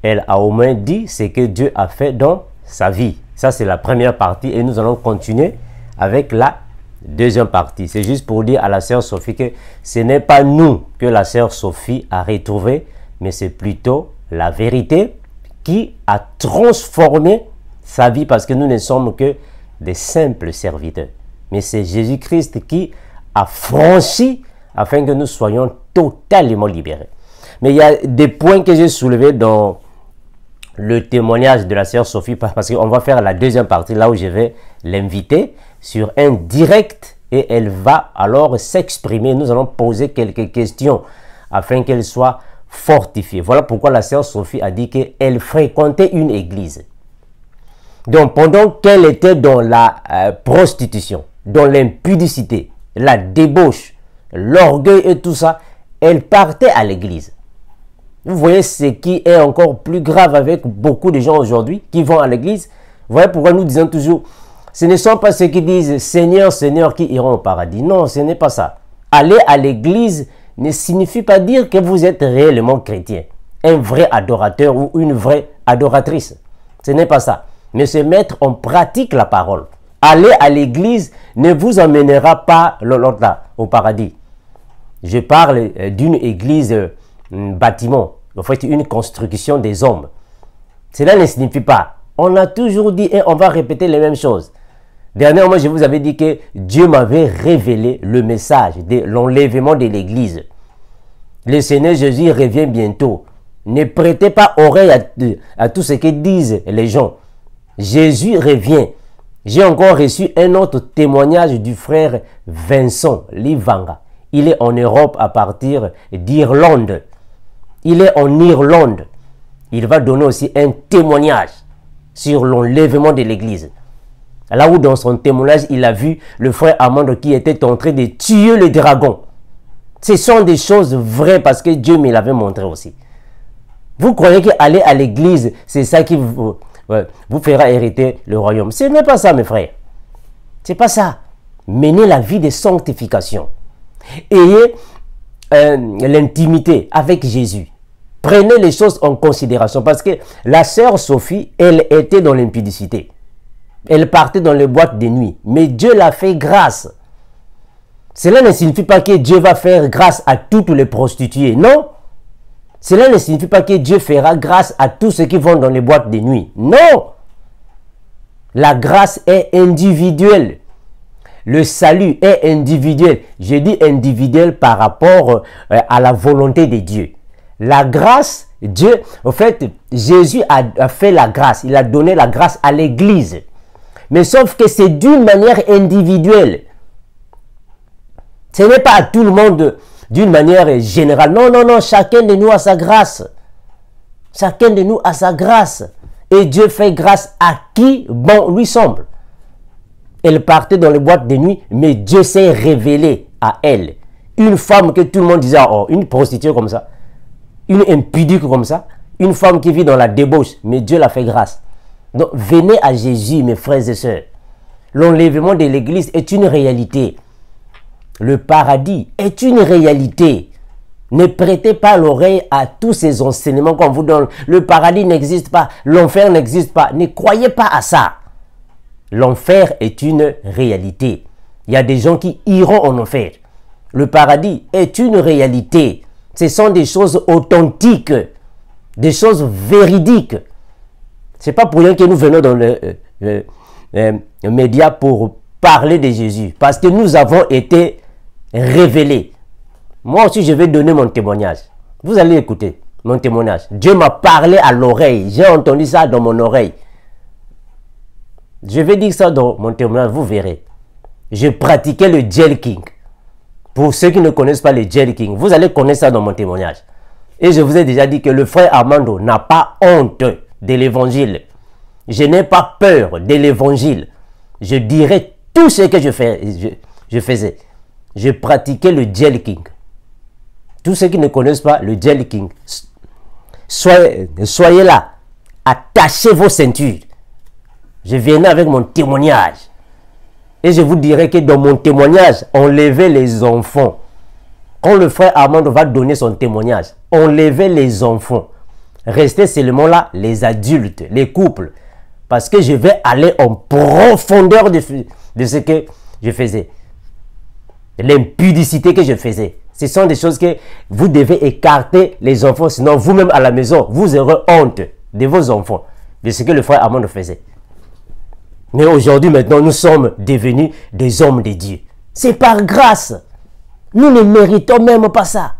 Elle a au moins dit ce que Dieu a fait dans sa vie. Ça, c'est la première partie et nous allons continuer avec la deuxième partie. C'est juste pour dire à la sœur Sophie que ce n'est pas nous que la sœur Sophie a retrouvé, mais c'est plutôt la vérité qui a transformé sa vie parce que nous ne sommes que des simples serviteurs. Mais c'est Jésus-Christ qui a franchi afin que nous soyons totalement libérés. Mais il y a des points que j'ai soulevés dans le témoignage de la sœur Sophie parce qu'on va faire la deuxième partie là où je vais l'inviter sur un direct et elle va alors s'exprimer. Nous allons poser quelques questions afin qu'elle soit fortifiée. Voilà pourquoi la sœur Sophie a dit qu'elle fréquentait une église. Donc pendant qu'elle était dans la prostitution, dans l'impudicité, la débauche, l'orgueil et tout ça, elle partait à l'église. Vous voyez ce qui est encore plus grave avec beaucoup de gens aujourd'hui qui vont à l'église. Vous voyez pourquoi nous disons toujours, ce ne sont pas ceux qui disent Seigneur, Seigneur qui iront au paradis. Non, ce n'est pas ça. Aller à l'église ne signifie pas dire que vous êtes réellement chrétien, un vrai adorateur ou une vraie adoratrice. Ce n'est pas ça. Mais se mettre en pratique la parole. Aller à l'église ne vous emmènera pas au paradis. Je parle d'une église bâtiment, en fait une construction des hommes. Cela ne signifie pas. On a toujours dit et on va répéter les mêmes choses. Dernièrement, je vous avais dit que Dieu m'avait révélé le message de l'enlèvement de l'église. Le Seigneur Jésus revient bientôt. Ne prêtez pas oreille à tout ce que disent les gens. Jésus revient. J'ai encore reçu un autre témoignage du frère Vincent Livanga. Il est en Europe à partir d'Irlande. Il est en Irlande. Il va donner aussi un témoignage sur l'enlèvement de l'église. Là où dans son témoignage, il a vu le frère Amand qui était en train de tuer le dragon. Ce sont des choses vraies parce que Dieu me l'avait montré aussi. Vous croyez qu'aller à l'église, c'est ça qui vous fera hériter le royaume. Ce n'est pas ça, mes frères. Ce n'est pas ça. Menez la vie de sanctification. Ayez l'intimité avec Jésus. Prenez les choses en considération parce que la sœur Sophie, elle était dans l'impudicité. Elle partait dans les boîtes de nuit. Mais Dieu l'a fait grâce. Cela ne signifie pas que Dieu va faire grâce à toutes les prostituées. Non. Cela ne signifie pas que Dieu fera grâce à tous ceux qui vont dans les boîtes de nuit. Non. La grâce est individuelle. Le salut est individuel. Je dis individuel par rapport à la volonté de Dieu. La grâce, Dieu, en fait, Jésus a fait la grâce. Il a donné la grâce à l'église. Mais sauf que c'est d'une manière individuelle. Ce n'est pas à tout le monde d'une manière générale. Non, non, non. Chacun de nous a sa grâce. Chacun de nous a sa grâce. Et Dieu fait grâce à qui bon lui semble. Elle partait dans les boîtes de nuit, mais Dieu s'est révélé à elle. Une femme que tout le monde disait, oh, une prostituée comme ça, une impudique comme ça, une femme qui vit dans la débauche, mais Dieu l'a fait grâce. Donc, venez à Jésus, mes frères et sœurs. L'enlèvement de l'église est une réalité. Le paradis est une réalité. Ne prêtez pas l'oreille à tous ces enseignements qu'on vous donne. Le paradis n'existe pas, l'enfer n'existe pas. Ne croyez pas à ça. L'enfer est une réalité. Il y a des gens qui iront en enfer. Le paradis est une réalité. Ce sont des choses authentiques, des choses véridiques. Ce n'est pas pour rien que nous venons dans le média pour parler de Jésus. Parce que nous avons été révélés. Moi aussi, je vais donner mon témoignage. Vous allez écouter mon témoignage. Dieu m'a parlé à l'oreille. J'ai entendu ça dans mon oreille. Je vais dire ça dans mon témoignage, vous verrez. Je pratiquais le jelking. Pour ceux qui ne connaissent pas le jelking, vous allez connaître ça dans mon témoignage. Et je vous ai déjà dit que le frère Armando n'a pas honte de l'évangile. Je n'ai pas peur de l'évangile. Je dirai tout ce que je faisais. Je pratiquais le jelking. Tous ceux qui ne connaissent pas le jelking, soyez là. Attachez vos ceintures. Je venais avec mon témoignage. Et je vous dirai que dans mon témoignage, on levait les enfants. Quand le frère Armando va donner son témoignage, on levait les enfants. Restez seulement là, les adultes, les couples. Parce que je vais aller en profondeur de ce que je faisais. L'impudicité que je faisais. Ce sont des choses que vous devez écarter les enfants. Sinon, vous-même à la maison, vous aurez honte de vos enfants. De ce que le frère Armando faisait. Mais aujourd'hui, maintenant, nous sommes devenus des hommes de Dieu. C'est par grâce. Nous ne méritons même pas ça.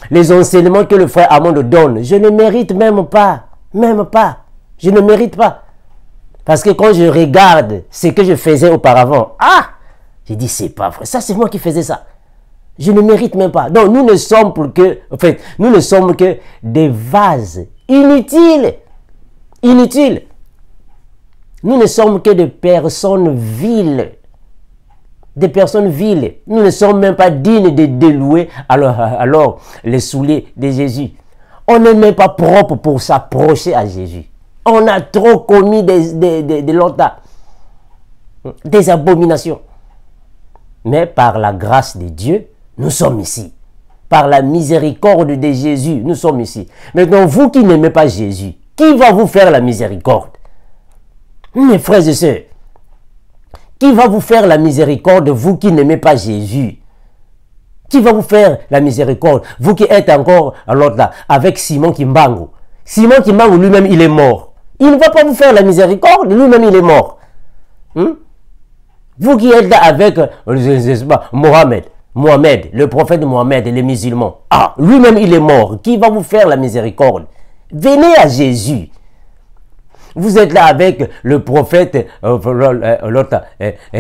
Les enseignements que le frère Armando donne, je ne mérite même pas. Même pas. Je ne mérite pas. Parce que quand je regarde ce que je faisais auparavant, je dis, c'est pas vrai. Ça, c'est moi qui faisais ça. Je ne mérite même pas. Donc, nous ne sommes nous ne sommes que des vases inutiles. Inutiles. Nous ne sommes que des personnes viles. Des personnes viles. Nous ne sommes même pas dignes de délouer alors les souliers de Jésus. On n'est même pas propre pour s'approcher à Jésus. On a trop commis des lotas, des abominations. Mais par la grâce de Dieu, nous sommes ici. Par la miséricorde de Jésus, nous sommes ici. Maintenant, vous qui n'aimez pas Jésus, qui va vous faire la miséricorde? Mes frères et sœurs, qui va vous faire la miséricorde, vous qui n'aimez pas Jésus? Qui va vous faire la miséricorde? Vous qui êtes encore à l'autre là, avec Simon Kimbangu. Simon Kimbangu lui-même, il est mort. Il ne va pas vous faire la miséricorde, lui-même, il est mort. Vous qui êtes là avec, je sais pas, Mohamed, le prophète Mohamed et les musulmans. Lui-même, il est mort. Qui va vous faire la miséricorde? Venez à Jésus. Vous êtes là avec le prophète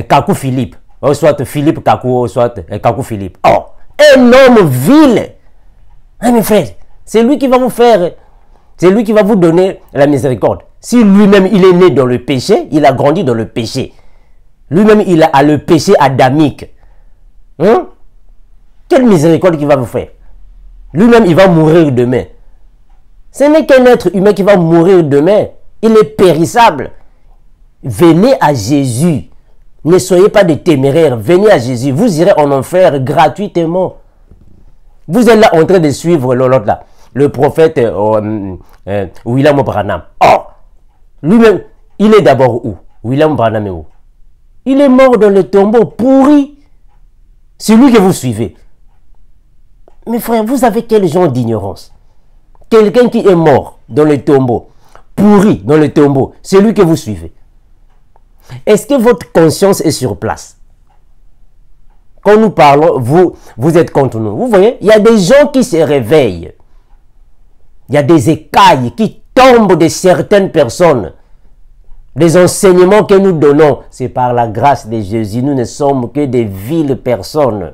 Kakou Philippe. Soit Philippe Kakou, soit Kakou Philippe. Un homme vil. Mes frères, c'est lui qui va vous faire, c'est lui qui va vous donner la miséricorde. Si lui-même il est né dans le péché, il a grandi dans le péché. Lui-même il a le péché adamique. Quelle miséricorde qu'il va vous faire? Lui-même il va mourir demain. Ce n'est qu'un être humain qui va mourir demain. Il est périssable. Venez à Jésus. Ne soyez pas des téméraires. Venez à Jésus. Vous irez en enfer gratuitement. Vous êtes là en train de suivre l'autre là. Le prophète William Branham. Lui-même, il est d'abord où? William Branham est où? Il est mort dans le tombeau pourri. C'est lui que vous suivez. Mes frères, vous avez quel genre d'ignorance? Quelqu'un qui est mort dans le tombeau, pourri dans le tombeau, c'est lui que vous suivez. Est-ce que votre conscience est sur place? Quand nous parlons, vous êtes contre nous. Vous voyez, il y a des gens qui se réveillent. Il y a des écailles qui tombent de certaines personnes. Les enseignements que nous donnons, c'est par la grâce de Jésus. Nous ne sommes que des viles personnes.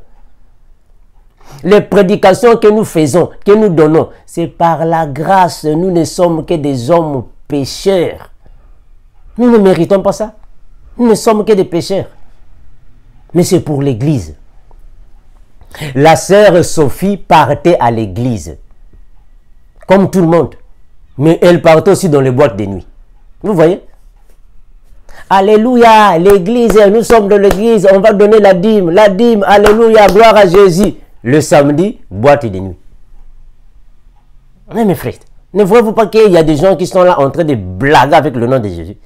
Les prédications que nous faisons, que nous donnons, c'est par la grâce. Nous ne sommes que des hommes pécheurs. Nous ne méritons pas ça. Nous ne sommes que des pécheurs. Mais c'est pour l'église. La sœur Sophie partait à l'église. Comme tout le monde. Mais elle partait aussi dans les boîtes de nuit. Vous voyez? Alléluia, l'église, nous sommes dans l'église, on va donner la dîme, alléluia, gloire à Jésus. Le samedi, boîte de nuit. Mais mes frères, ne voyez-vous pas qu'il y a des gens qui sont là en train de blaguer avec le nom de Jésus?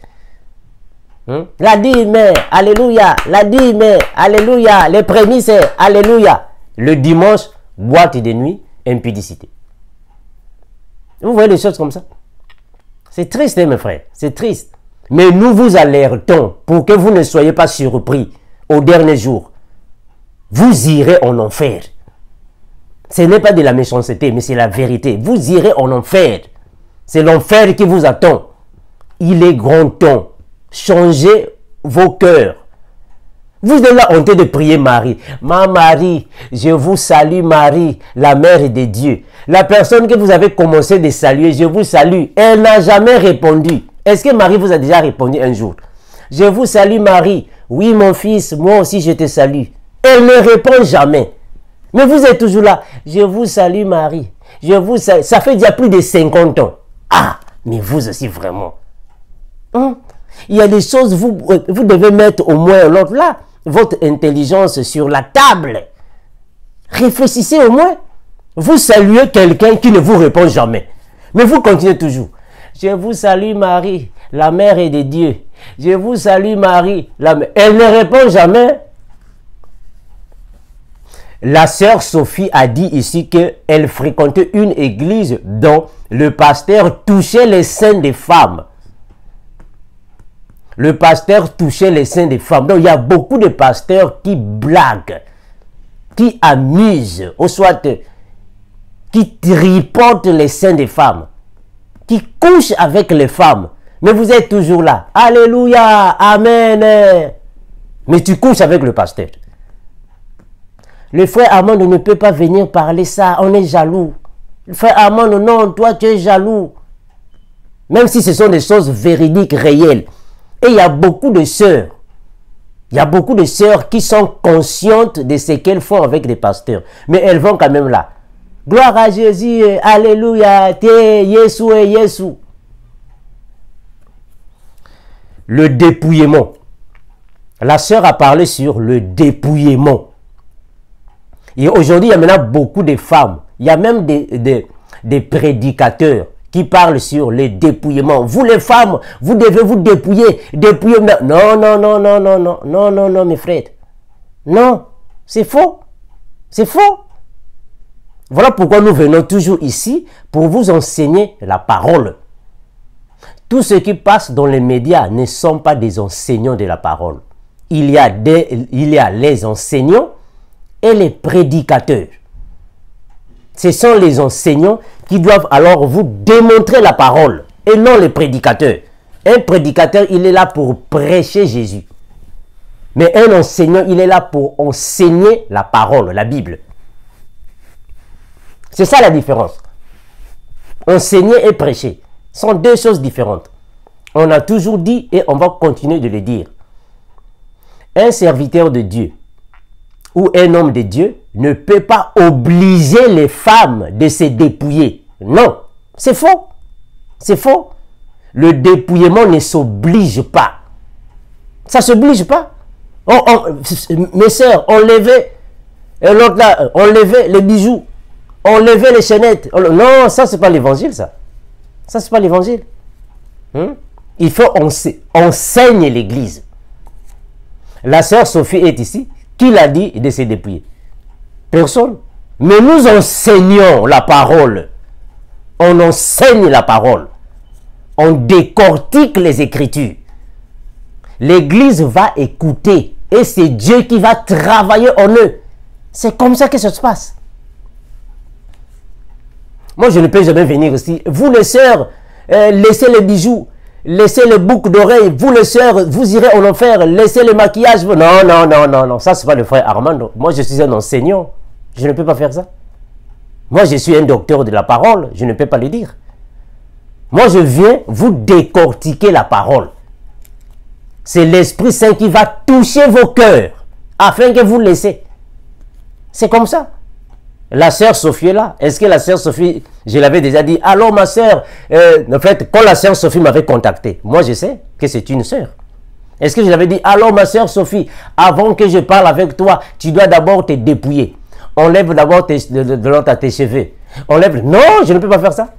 La dîme, alléluia, la dîme, alléluia, les prémices, alléluia. Le dimanche, boîte de nuit, impudicité. Vous voyez des choses comme ça? C'est triste, mes frères, c'est triste. Mais nous vous alertons pour que vous ne soyez pas surpris au dernier jour. Vous irez en enfer. Ce n'est pas de la méchanceté, mais c'est la vérité. Vous irez en enfer. C'est l'enfer qui vous attend. Il est grand temps. Changez vos cœurs. Vous êtes là en train de prier Marie. Ma Marie, je vous salue Marie, la mère de Dieu. La personne que vous avez commencé de saluer, je vous salue. Elle n'a jamais répondu. Est-ce que Marie vous a déjà répondu un jour? Je vous salue Marie. Oui mon fils, moi aussi je te salue. Elle ne répond jamais. Mais vous êtes toujours là. Je vous salue Marie. Je vous salue. Ça fait déjà plus de 50 ans. Ah, mais vous aussi vraiment. Il y a des choses, vous devez mettre au moins l'autre là. Votre intelligence sur la table. Réfléchissez au moins. Vous saluez quelqu'un qui ne vous répond jamais. Mais vous continuez toujours. Je vous salue Marie, la mère de Dieu. Je vous salue Marie, la mère. Elle ne répond jamais. La sœur Sophie a dit ici qu'elle fréquentait une église dont le pasteur touchait les seins des femmes. Le pasteur touchait les seins des femmes. Donc il y a beaucoup de pasteurs qui blaguent, qui amusent, ou soit qui tripotent les seins des femmes, qui couchent avec les femmes. Mais vous êtes toujours là. Alléluia, amen. Mais tu couches avec le pasteur. Le frère Armand ne peut pas venir parler ça. On est jaloux. Le frère Armand, non, toi tu es jaloux. Même si ce sont des choses véridiques, réelles. Et il y a beaucoup de sœurs. Il y a beaucoup de sœurs qui sont conscientes de ce qu'elles font avec les pasteurs. Mais elles vont quand même là. Gloire à Jésus, alléluia, Jésus et Jésus. Le dépouillement. La sœur a parlé sur le dépouillement. Et aujourd'hui, il y a maintenant beaucoup de femmes. Il y a même des prédicateurs qui parlent sur le dépouillement. Vous les femmes, vous devez vous dépouiller. Dépouiller. Non, non, non, non, non, non, non, non, non, mes frères. Non, c'est faux. C'est faux. Voilà pourquoi nous venons toujours ici pour vous enseigner la parole. Tous ceux qui passent dans les médias ne sont pas des enseignants de la parole. Il y a les enseignants et les prédicateurs. Ce sont les enseignants qui doivent alors vous démontrer la parole et non les prédicateurs. Un prédicateur, il est là pour prêcher Jésus. Mais un enseignant, il est là pour enseigner la parole, la Bible. C'est ça la différence. Enseigner et prêcher sont deux choses différentes. On a toujours dit et on va continuer de le dire. Un serviteur de Dieu ou un homme de Dieu ne peut pas obliger les femmes de se dépouiller. Non, c'est faux. C'est faux. Le dépouillement ne s'oblige pas. Ça ne s'oblige pas. Mes sœurs, on levait les bijoux, on levait les chaînettes. Non, ça, c'est pas l'évangile, ça. Ça, c'est pas l'évangile. Il faut enseigner l'église. La sœur Sophie est ici. Qui l'a dit de se dépouiller? Personne. Mais nous enseignons la parole. On enseigne la parole. On décortique les Écritures. L'église va écouter. Et c'est Dieu qui va travailler en eux. C'est comme ça que ça se passe. Moi, je ne peux jamais venir ici. Vous les sœurs, laissez les bijoux. Laissez les boucles d'oreilles. Vous les sœurs, vous irez en enfer. Laissez le maquillage. Non, non, non, non, non. Ça, c'est pas le frère Armand. Moi, je suis un enseignant. Je ne peux pas faire ça. Moi, je suis un docteur de la parole. Je ne peux pas le dire. Moi, je viens vous décortiquer la parole. C'est l'Esprit Saint qui va toucher vos cœurs afin que vous laissez. C'est comme ça. La sœur Sophie est là. Est-ce que la sœur Sophie, je l'avais déjà dit, alors ma sœur, en fait, quand la sœur Sophie m'avait contacté, moi je sais que c'est une sœur. Est-ce que je l'avais dit, alors ma sœur Sophie, avant que je parle avec toi, tu dois d'abord te dépouiller. Enlève d'abord tes cheveux. Enlève. Non, je ne peux pas faire ça.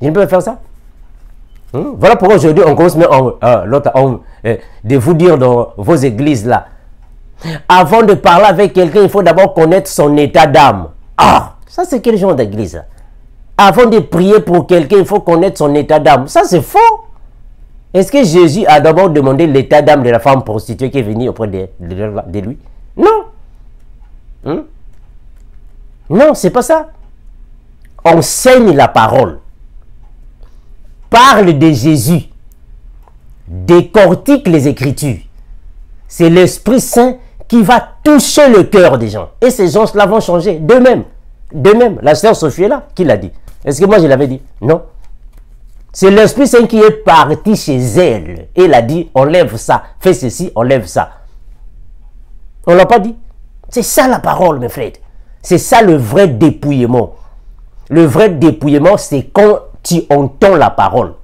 Je ne peux pas faire ça. Voilà pourquoi aujourd'hui on commence de vous dire dans vos églises là. Avant de parler avec quelqu'un, il faut d'abord connaître son état d'âme. Ah, ça c'est quel genre d'église? Avant de prier pour quelqu'un, il faut connaître son état d'âme. Ça c'est faux. Est-ce que Jésus a d'abord demandé l'état d'âme de la femme prostituée qui est venue auprès de lui? Non. Non, c'est pas ça. Enseigne la parole. Parle de Jésus. Décortique les Écritures. C'est l'Esprit Saint qui va toucher le cœur des gens. Et ces gens-là vont changer d'eux-mêmes. D'eux-mêmes. La sœur Sophie est là. Qui l'a dit? Est-ce que moi je l'avais dit? Non. C'est l'Esprit Saint qui est parti chez elle. Et il a dit, enlève ça. Fais ceci, enlève ça. On ne l'a pas dit. C'est ça la parole, mes frères. C'est ça le vrai dépouillement. Le vrai dépouillement, c'est quand tu entends la parole.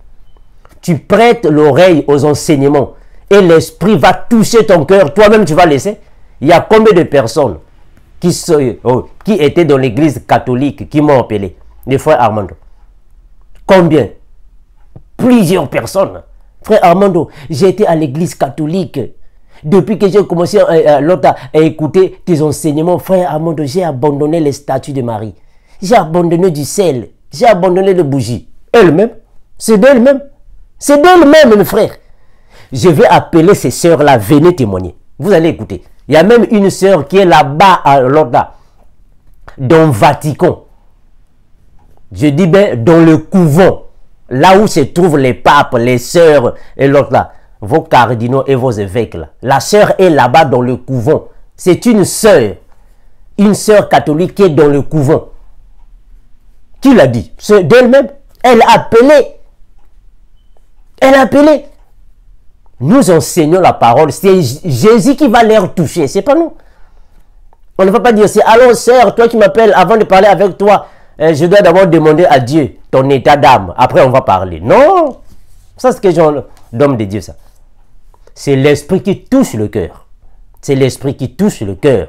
Tu prêtes l'oreille aux enseignements. Et l'Esprit va toucher ton cœur. Toi-même, tu vas laisser. Il y a combien de personnes qui étaient dans l'église catholique, qui m'ont appelé? Les frères Armando. Combien? Plusieurs personnes. Frère Armando, j'ai été à l'église catholique. Depuis que j'ai commencé à écouter tes enseignements, frère Armando, j'ai abandonné les statues de Marie. J'ai abandonné du sel. J'ai abandonné les bougies. Elle-même. C'est d'elle-même. C'est d'elle-même, mes frères. Je vais appeler ces sœurs-là, venez témoigner. Vous allez écouter. Il y a même une sœur qui est là-bas à Lorda, dans le Vatican. Je dis bien dans le couvent, là où se trouvent les papes, les sœurs et l'autre là, vos cardinaux et vos évêques là. La sœur est là-bas dans le couvent. C'est une sœur catholique qui est dans le couvent. Qui l'a dit? C'est d'elle-même. Elle a appelé. Elle a appelé. Nous enseignons la parole. C'est Jésus qui va les toucher. C'est pas nous. On ne va pas dire, c'est allons sœur, toi qui m'appelles, avant de parler avec toi, je dois d'abord demander à Dieu ton état d'âme. Après, on va parler. Non. Ça, c'est que genre d'homme de Dieu, ça. C'est l'esprit qui touche le cœur. C'est l'esprit qui touche le cœur.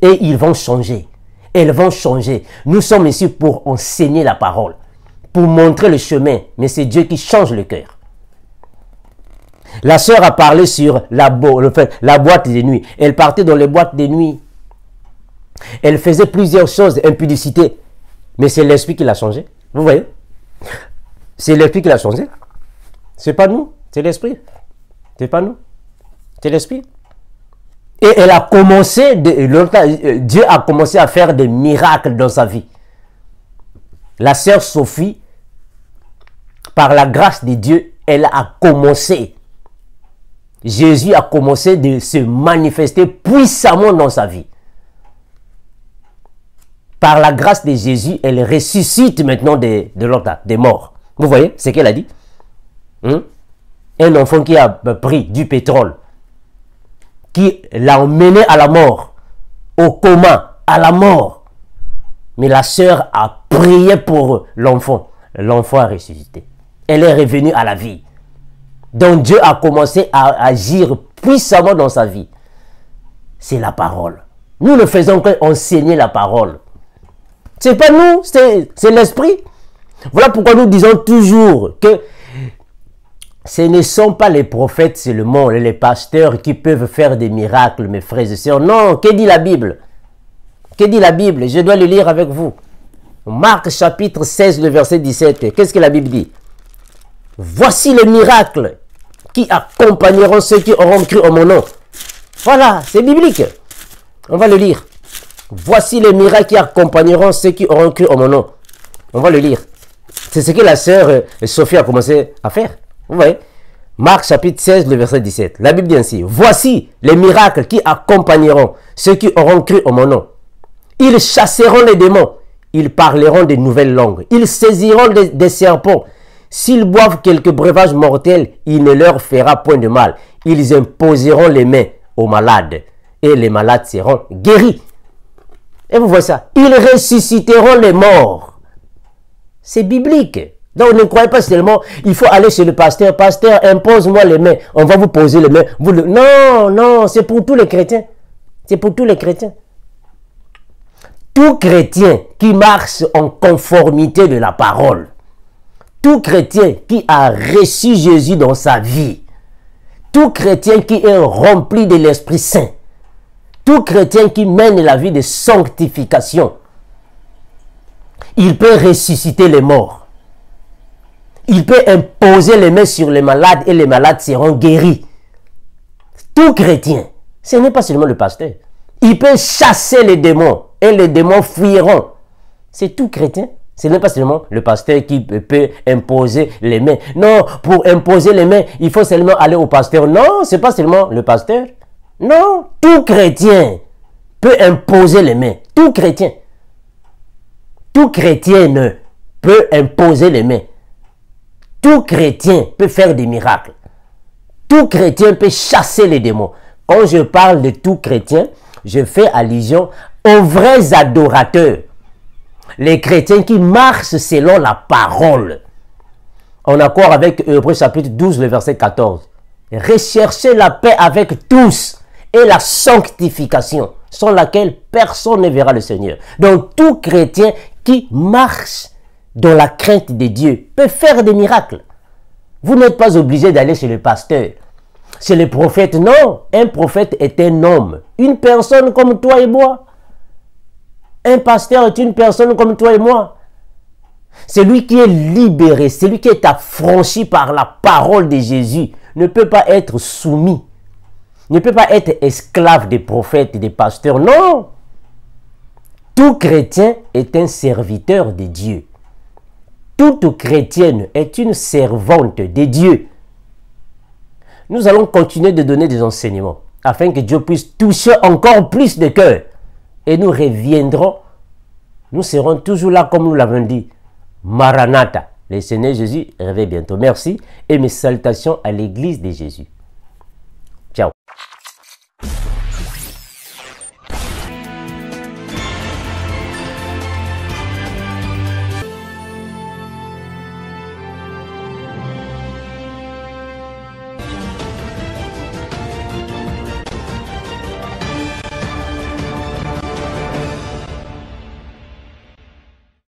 Et ils vont changer. Elles vont changer. Nous sommes ici pour enseigner la parole. Pour montrer le chemin. Mais c'est Dieu qui change le cœur. La sœur a parlé sur la boîte de nuit. Elle partait dans les boîtes de nuit. Elle faisait plusieurs choses, impudicité. Mais c'est l'esprit qui l'a changé. Vous voyez? C'est l'esprit qui l'a changé. C'est pas nous, c'est l'esprit. C'est pas nous, c'est l'esprit. Et elle a commencé, Dieu a commencé à faire des miracles dans sa vie. La sœur Sophie, par la grâce de Dieu, elle a commencé. Jésus a commencé de se manifester puissamment dans sa vie. Par la grâce de Jésus, elle ressuscite maintenant des morts. Vous voyez ce qu'elle a dit? Un enfant qui a pris du pétrole, qui l'a emmené à la mort, au coma, à la mort. Mais la sœur a prié pour l'enfant. L'enfant a ressuscité. Elle est revenue à la vie. Donc Dieu a commencé à agir puissamment dans sa vie. C'est la parole. Nous ne faisons qu'enseigner la parole. C'est pas nous, c'est l'esprit. Voilà pourquoi nous disons toujours que ce ne sont pas les prophètes seulement, les pasteurs qui peuvent faire des miracles, mes frères et sœurs. Non, que dit la Bible? Que dit la Bible? Je dois le lire avec vous. Marc chapitre 16, le verset 17. Qu'est-ce que la Bible dit? Voici les miracles qui accompagneront ceux qui auront cru en mon nom. Voilà, c'est biblique. On va le lire. Voici les miracles qui accompagneront ceux qui auront cru en mon nom. On va le lire. C'est ce que la sœur Sophie a commencé à faire. Vous voyez? Marc chapitre 16, le verset 17. La Bible dit ainsi. Voici les miracles qui accompagneront ceux qui auront cru en mon nom. Ils chasseront les démons. Ils parleront de nouvelles langues. Ils saisiront des serpents. S'ils boivent quelques breuvages mortels, il ne leur fera point de mal. Ils imposeront les mains aux malades. Et les malades seront guéris. Et vous voyez ça? Ils ressusciteront les morts. C'est biblique. Donc ne croyez pas seulement, il faut aller chez le pasteur. Pasteur, impose-moi les mains. On va vous poser les mains. Non, non, c'est pour tous les chrétiens. C'est pour tous les chrétiens. Tout chrétien qui marche en conformité de la parole, tout chrétien qui a reçu Jésus dans sa vie, tout chrétien qui est rempli de l'Esprit Saint, tout chrétien qui mène la vie de sanctification, il peut ressusciter les morts. Il peut imposer les mains sur les malades et les malades seront guéris. Tout chrétien, ce n'est pas seulement le pasteur. Il peut chasser les démons et et les démons fuiront. C'est tout chrétien. Ce n'est pas seulement le pasteur qui peut imposer les mains. Non, pour imposer les mains, il faut seulement aller au pasteur. Non, ce n'est pas seulement le pasteur. Non, tout chrétien peut imposer les mains. Tout chrétien. Tout chrétien peut imposer les mains. Tout chrétien peut faire des miracles. Tout chrétien peut chasser les démons. Quand je parle de tout chrétien, je fais allusion aux vrais adorateurs. Les chrétiens qui marchent selon la parole. En accord avec Hébreux chapitre 12, le verset 14. Recherchez la paix avec tous et la sanctification, sans laquelle personne ne verra le Seigneur. Donc tout chrétien qui marche dans la crainte de Dieu peut faire des miracles. Vous n'êtes pas obligé d'aller chez le pasteur, chez le prophète. Non, un prophète est un homme, une personne comme toi et moi. Un pasteur est une personne comme toi et moi. Celui qui est libéré, celui qui est affranchi par la parole de Jésus, ne peut pas être soumis, ne peut pas être esclave des prophètes et des pasteurs. Non! Tout chrétien est un serviteur de Dieu. Toute chrétienne est une servante de Dieu. Nous allons continuer de donner des enseignements afin que Dieu puisse toucher encore plus de cœurs. Et nous reviendrons, nous serons toujours là comme nous l'avons dit. Maranatha, le Seigneur Jésus revient bientôt. Merci et mes salutations à l'église de Jésus.